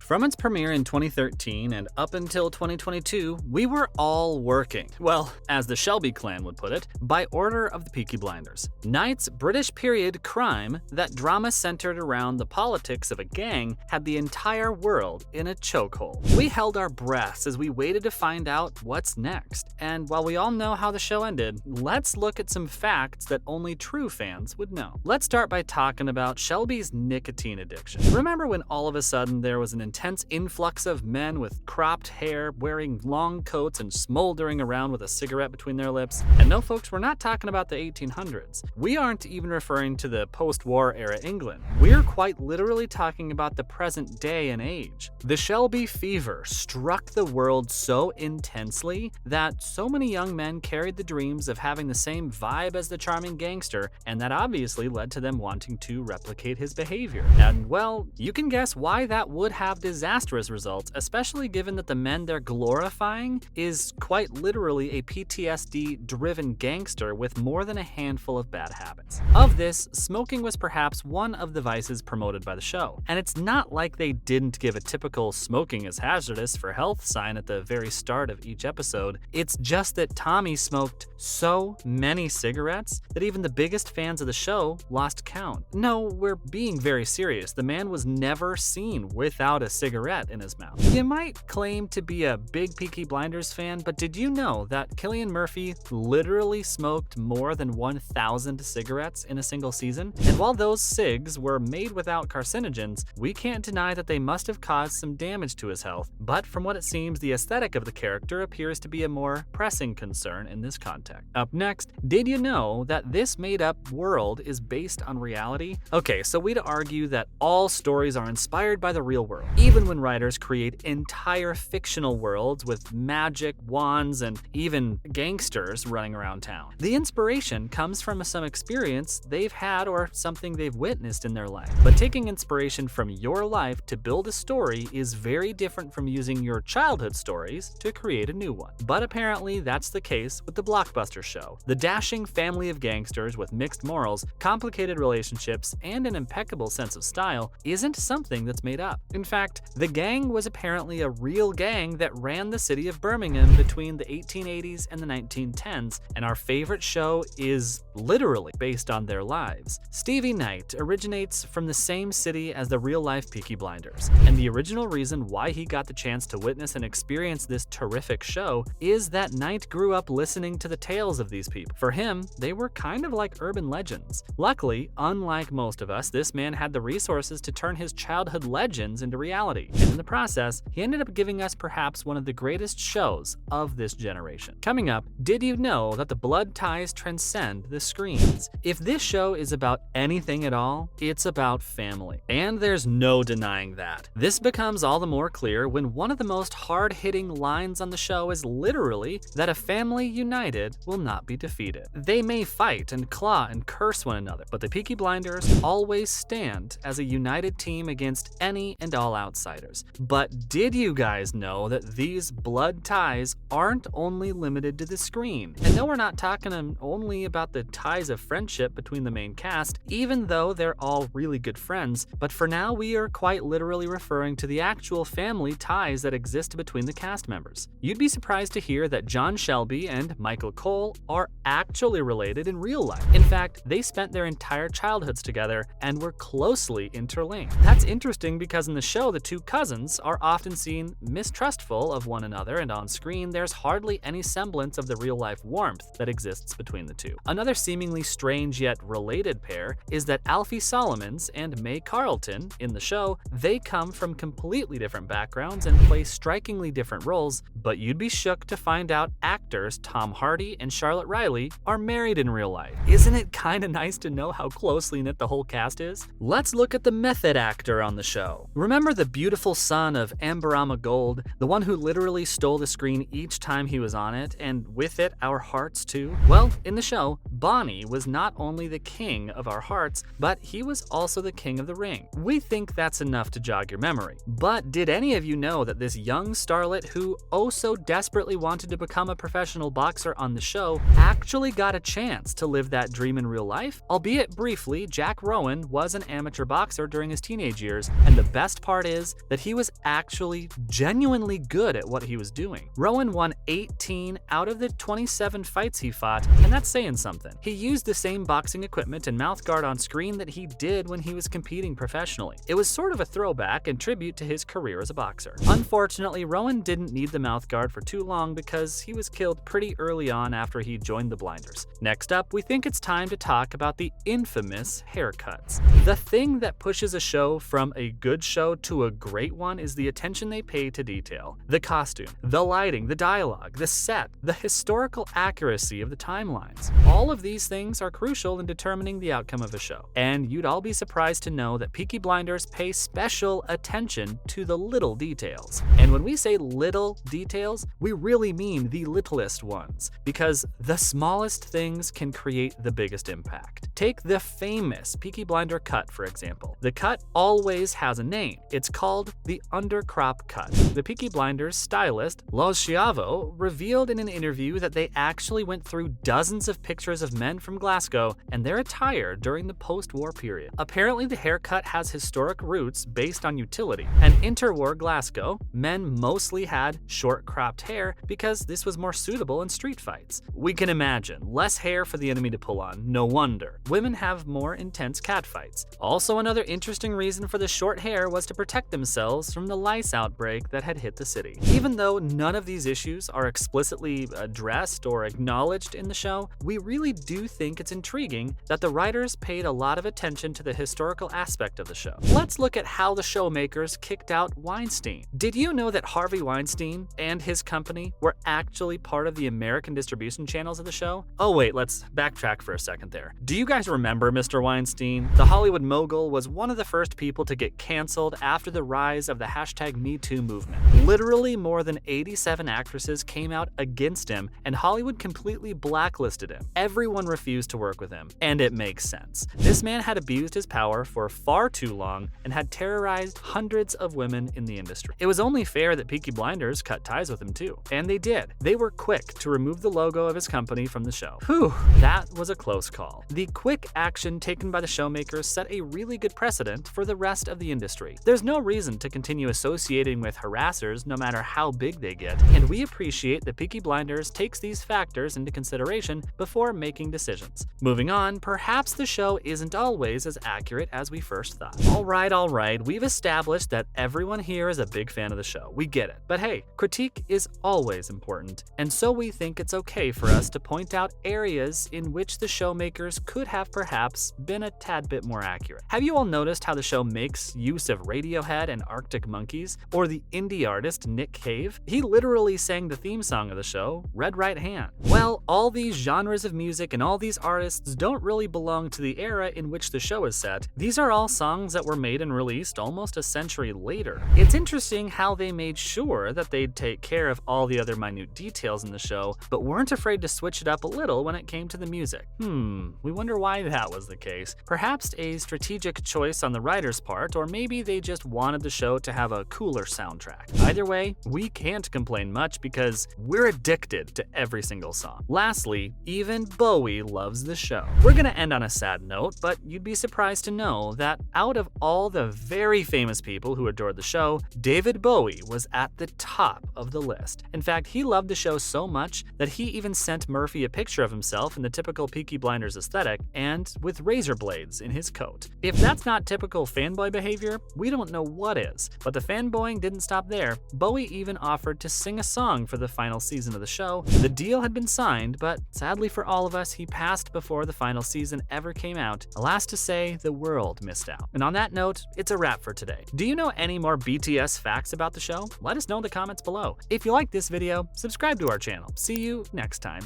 From its premiere in 2013 and up until 2022, we were all working. Well, as the Shelby clan would put it, by order of the Peaky Blinders. Knight's British period crime, that drama centered around the politics of a gang, had the entire world in a chokehold. We held our breaths as we waited to find out what's next. And while we all know how the show ended, let's look at some facts that only true fans would know. Let's start by talking about Shelby's nicotine addiction. Remember when all of a sudden there was an intense influx of men with cropped hair, wearing long coats and smoldering around with a cigarette between their lips? And no folks, we're not talking about the 1800s. We aren't even referring to the post-war era England. We're quite literally talking about the present day and age. The Shelby fever struck the world so intensely that so many young men carried the dreams of having the same vibe as the charming gangster, and that obviously led to them wanting to replicate his behavior. And well, you can guess why that would have disastrous results, especially given that the men they're glorifying is quite literally a PTSD-driven gangster with more than a handful of bad habits. Of this, smoking was perhaps one of the vices promoted by the show. And it's not like they didn't give a typical smoking is hazardous for health sign at the very start of each episode. It's just that Tommy smoked so many cigarettes that even the biggest fans of the show lost count. No, we're being very serious. The man was never seen without a cigarette in his mouth. You might claim to be a big Peaky Blinders fan, but did you know that Cillian Murphy literally smoked more than 1,000 cigarettes in a single season? And while those cigs were made without carcinogens, we can't deny that they must have caused some damage to his health. But from what it seems, the aesthetic of the character appears to be a more pressing concern in this context. Up next, did you know that this made-up world is based on reality? Okay, so we'd argue that all stories are inspired by the real world, even when writers create entire fictional worlds with magic, wands, and even gangsters running around town. The inspiration comes from some experience they've had or something they've witnessed in their life. But taking inspiration from your life to build a story is very different from using your childhood stories to create a new one. But apparently that's the case with the blockbuster show. The dashing family of gangsters with mixed morals, complicated relationships, and an impeccable sense of style isn't something that's made up. In fact, the gang was apparently a real gang that ran the city of Birmingham between the 1880s and the 1910s, and our favorite show is literally based on their lives. Stevie Knight originates from the same city as the real-life Peaky Blinders, and the original reason why he got the chance to witness and experience this terrific show is that Knight grew up listening to the tales of these people. For him, they were kind of like urban legends. Luckily, unlike most of us, this man had the resources to turn his childhood legends into reality, and in the process, he ended up giving us perhaps one of the greatest shows of this generation. Coming up, did you know that the blood ties transcend the screens? If this show is about anything at all, it's about family. And there's no denying that. This becomes all the more clear when one of the most hard-hitting lines on the show is literally that a family united will not be defeated. They may fight and claw and curse one another, but the Peaky Blinders always stand as a united team against any and all outsiders. But did you guys know that these blood ties aren't only limited to the screen? And no, we're not talking only about the ties of friendship between the main cast, even though they're all really good friends, but for now we are quite literally referring to the actual family ties that exist between the cast members. You'd be surprised to hear that John Shelby and Michael Cole are actually related in real life. In fact, they spent their entire childhoods together and were closely interlinked. That's interesting because in the show, the two cousins are often seen mistrustful of one another, and on screen, there's hardly any semblance of the real-life warmth that exists between the two. Another seemingly strange yet related pair is that Alfie Solomons and May Carlton in the show, they come from completely different backgrounds and play strikingly different roles, but you'd be shook to find out actors Tom Hardy and Charlotte Riley are married in real life. Isn't it kinda nice to know how closely knit the whole cast is? Let's look at the method actor on the show. Remember the beautiful son of Amberama Gold, the one who literally stole the screen each time he was on it, and with it, our hearts too? Well, in the show, Bonnie was not only the king of our hearts, but he was also the king of the ring. We think that's enough to jog your memory. But did any of you know that this young starlet who oh so desperately wanted to become a professional boxer on the show actually got a chance to live that dream in real life? Albeit briefly, Jack Rowan was an amateur boxer during his teenage years, and the best part is that he was actually genuinely good at what he was doing. Rowan won 18 out of the 27 fights he fought, and that's saying something. He used the same boxing equipment and mouthguard on screen that he did when he was competing professionally. It was sort of a throwback and tribute to his career as a boxer. Unfortunately, Rowan didn't need the mouthguard for too long because he was killed pretty early on after he joined the Blinders. Next up, we think it's time to talk about the infamous haircuts. The thing that pushes a show from a good show to a great one is the attention they pay to detail. The costume, the lighting, the dialogue, the set, the historical accuracy of the timelines. All of these things are crucial in determining the outcome of a show. And you'd all be surprised to know that Peaky Blinders pay special attention to the little details. And when we say little details, we really mean the littlest ones, because the smallest things can create the biggest impact. Take the famous Peaky Blinder cut, for example. The cut always has a name. It's called the undercrop cut. The Peaky Blinders stylist, Los Schiavo, revealed in an interview that they actually went through dozens of pictures of men from Glasgow and their attire during the post-war period. Apparently, the haircut has historic roots based on utility. And interwar Glasgow, men mostly had short cropped hair because this was more suitable in street fights. We can imagine, less hair for the enemy to pull on, no wonder. Women have more intense catfights. Also, another interesting reason for the short hair was to protect themselves from the lice outbreak that had hit the city. Even though none of these issues are explicitly addressed or acknowledged in the show, we really do think it's intriguing that the writers paid a lot of attention to the historical aspect of the show. Let's look at how the show makers kicked out Weinstein. Did you know that Harvey Weinstein and his company were actually part of the American distribution channels of the show? Oh wait, let's backtrack for a second there. Do you guys remember Mr. Weinstein? The Hollywood mogul was one of the first people to get canceled after the rise of the #MeToo movement. Literally more than 87 actresses came out against him, and Hollywood completely blacklisted him. Everyone refused to work with him, and it makes sense. This man had abused his power for far too long and had terrorized hundreds of women in the industry. It was only fair that Peaky Blinders cut ties with him too, and they did. They were quick to remove the logo of his company from the show. Whew, that was a close call. The quick action taken by the showmakers set a really good precedent for the rest of the industry. There's no reason to continue associating with harassers no matter how big they get, and we appreciate that Peaky Blinders takes these factors into consideration before making decisions. Moving on, perhaps the show isn't always as accurate as we first thought. All right, we've established that everyone here is a big fan of the show. We get it. But hey, critique is always important, and so we think it's okay for us to point out areas in which the showmakers could have perhaps been a tad bit more accurate. Have you all noticed how the show makes use of Radiohead and Arctic Monkeys, or the indie artist Nick Cave? He literally sang the theme song of the show, Red Right Hand. Well, all these genres of music and all these artists don't really belong to the era in which the show is set. These are all songs that were made and released almost a century later. It's interesting how they made sure that they'd take care of all the other minute details in the show, but weren't afraid to switch it up a little when it came to the music. We wonder why that was the case. Perhaps a strategic choice on the writer's part, or maybe they just wanted the show to have a cooler soundtrack. Either way, we can't complain much because we're addicted to every single song. Lastly, even Bowie loves the show. We're gonna end on a sad note, but you'd be surprised to know that out of all the very famous people who adored the show, David Bowie was at the top of the list. In fact, he loved the show so much that he even sent Murphy a picture of himself in the typical Peaky Blinders aesthetic and with razor blades in his coat. If that's not typical fanboy behavior, we don't know what is. But the fanboying didn't stop there. Bowie even offered to sing a song for the final season of the show. The deal had been signed, but sadly for all of us, he passed before the final season ever came out. Alas to say, the world missed out. And on that note, it's a wrap for today. Do you know any more BTS facts about the show? Let us know in the comments below. If you like this video, subscribe to our channel. See you next time.